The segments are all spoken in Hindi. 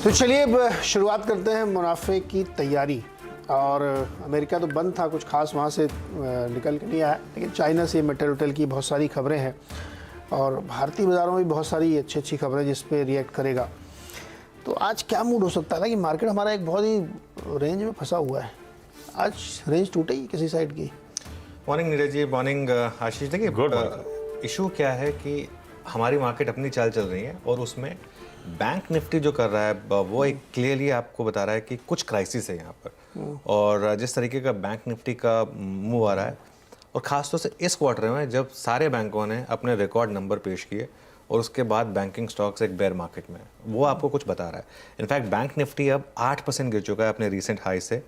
तो चलिए अब शुरुआत करते हैं मुनाफे की तैयारी। और अमेरिका तो बंद था, कुछ खास वहाँ से निकल के नहीं आया, लेकिन चाइना से मेटल वेटल की बहुत सारी खबरें हैं और भारतीय बाज़ारों में भी बहुत सारी अच्छी अच्छी खबरें जिस पे रिएक्ट करेगा। तो आज क्या मूड हो सकता है ना कि मार्केट हमारा एक बहुत ही रेंज में फंसा हुआ है। आज रेंज टूटेगी किसी साइड की। मॉर्निंग नीरज जी, मॉर्निंग आशीष। देखिए, इशू क्या है कि हमारी मार्केट अपनी चाल चल रही है और उसमें बैंक निफ्टी जो कर रहा है वो एक क्लियरली आपको बता रहा है कि कुछ क्राइसिस है यहाँ पर। और जिस तरीके का बैंक निफ्टी का मूव आ रहा है, और ख़ासतौर से इस क्वार्टर में जब सारे बैंकों ने अपने रिकॉर्ड नंबर पेश किए और उसके बाद बैंकिंग स्टॉक्स एक बेयर मार्केट में, वो आपको कुछ बता रहा है। इनफैक्ट बैंक निफ्टी अब 8% गिर चुका है अपने रिसेंट हाई से।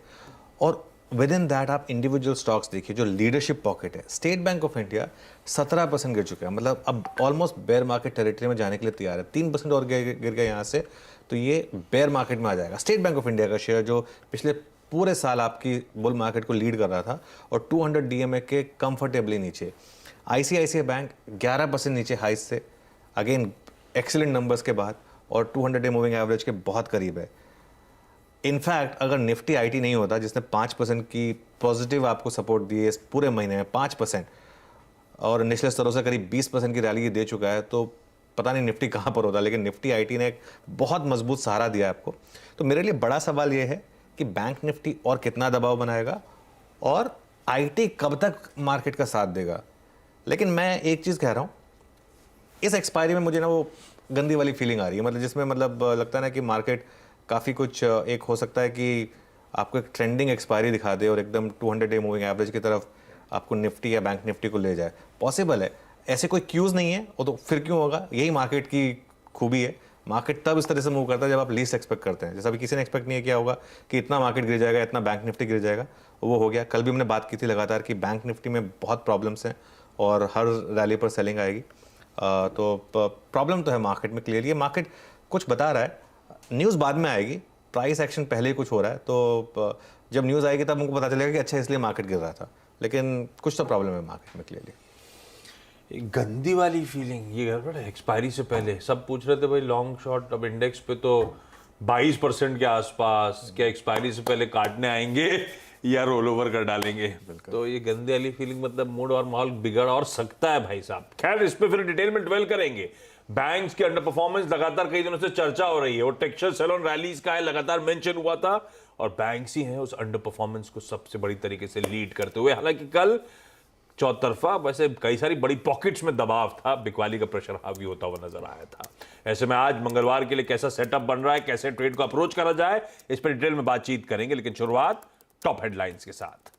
और विद इन दैट आप इंडिविजुअल स्टॉक्स देखिए, जो लीडरशिप पॉकेट है, स्टेट बैंक ऑफ इंडिया 17% गिर चुका है। मतलब अब ऑलमोस्ट बेयर मार्केट टेरिटरी में जाने के लिए तैयार है। 3% और गिर गया यहाँ से तो ये बेयर मार्केट में आ जाएगा। स्टेट बैंक ऑफ इंडिया का शेयर जो पिछले पूरे साल आपकी बुल मार्केट को लीड कर रहा था और 200 DMA के कंफर्टेबली नीचे। ICICI बैंक 11% नीचे हाइस से, अगेन एक्सीलेंट नंबर्स के बाद, और 200 डे मूविंग एवरेज के बहुत करीब है। इनफैक्ट अगर निफ्टी IT नहीं होता जिसने 5% की पॉजिटिव आपको सपोर्ट दी है इस पूरे महीने में 5%, और निचले स्तरों से करीब 20% की रैली दे चुका है, तो पता नहीं निफ्टी कहाँ पर होता। लेकिन निफ्टी IT ने एक बहुत मजबूत सहारा दिया आपको। तो मेरे लिए बड़ा सवाल ये है कि बैंक निफ्टी और कितना दबाव बनाएगा और IT कब तक मार्केट का साथ देगा। लेकिन मैं एक चीज़ कह रहा हूँ, इस एक्सपायरी में मुझे ना वो गंदी वाली फीलिंग आ रही है। मतलब जिसमें मतलब लगता है ना कि मार्केट काफ़ी कुछ एक हो सकता है कि आपको एक ट्रेंडिंग एक्सपायरी दिखा दे और एकदम 200 डे मूविंग एवरेज की तरफ आपको निफ्टी या बैंक निफ्टी को ले जाए। पॉसिबल है, ऐसे कोई क्यूज़ नहीं है, वो तो फिर क्यों होगा। यही मार्केट की खूबी है। मार्केट तब इस तरह से मूव करता है जब आप लीस्ट एक्सपेक्ट करते हैं। जैसा अभी किसी ने एक्सपेक्ट नहीं किया होगा कि इतना मार्केट गिर जाएगा, इतना बैंक निफ्टी गिर जाएगा, वो हो गया। कल भी हमने बात की थी लगातार कि बैंक निफ्टी में बहुत प्रॉब्लम्स हैं और हर रैली पर सेलिंग आएगी। तो प्रॉब्लम तो है मार्केट में क्लियरली। मार्केट कुछ बता रहा है, न्यूज़ बाद में आएगी, प्राइस एक्शन पहले ही कुछ हो रहा है। तो जब न्यूज़ आएगी तब हमको पता चलेगा कि अच्छा इसलिए मार्केट गिर रहा था। लेकिन कुछ तो प्रॉब्लम है मार्केट में क्लियरली। एक गंदी वाली फीलिंग ये गड़बड़ है। एक्सपायरी से पहले सब पूछ रहे थे भाई लॉन्ग शॉर्ट, अब इंडेक्स पे तो 22% के आसपास, क्या एक्सपायरी से पहले काटने आएंगे या रोल ओवर कर डालेंगे। तो ये गंदी वाली फीलिंग, मतलब मूड और माहौल बिगड़ और सकता है भाई साहब। खैर, इस पे फिर डिटेल में डिवेल करेंगे। बैंक्स के अंडर परफॉर्मेंस लगातार कई दिनों से चर्चा हो रही है और टेक्सटाइल सैलून रैलीज का है लगातार मेंशन हुआ था, और बैंक्स ही हैं उस अंडर परफॉर्मेंस को सबसे बड़ी तरीके से लीड करते हुए। हालांकि कल चौतरफा वैसे कई सारी बड़ी पॉकेट्स में दबाव था, बिकवाली का प्रेशर हावी होता हुआ नजर आया था। ऐसे में आज मंगलवार के लिए कैसा सेटअप बन रहा है, कैसे ट्रेड को अप्रोच करा जाए, इस पर डिटेल में बातचीत करेंगे। लेकिन शुरुआत टॉप हेडलाइंस के साथ।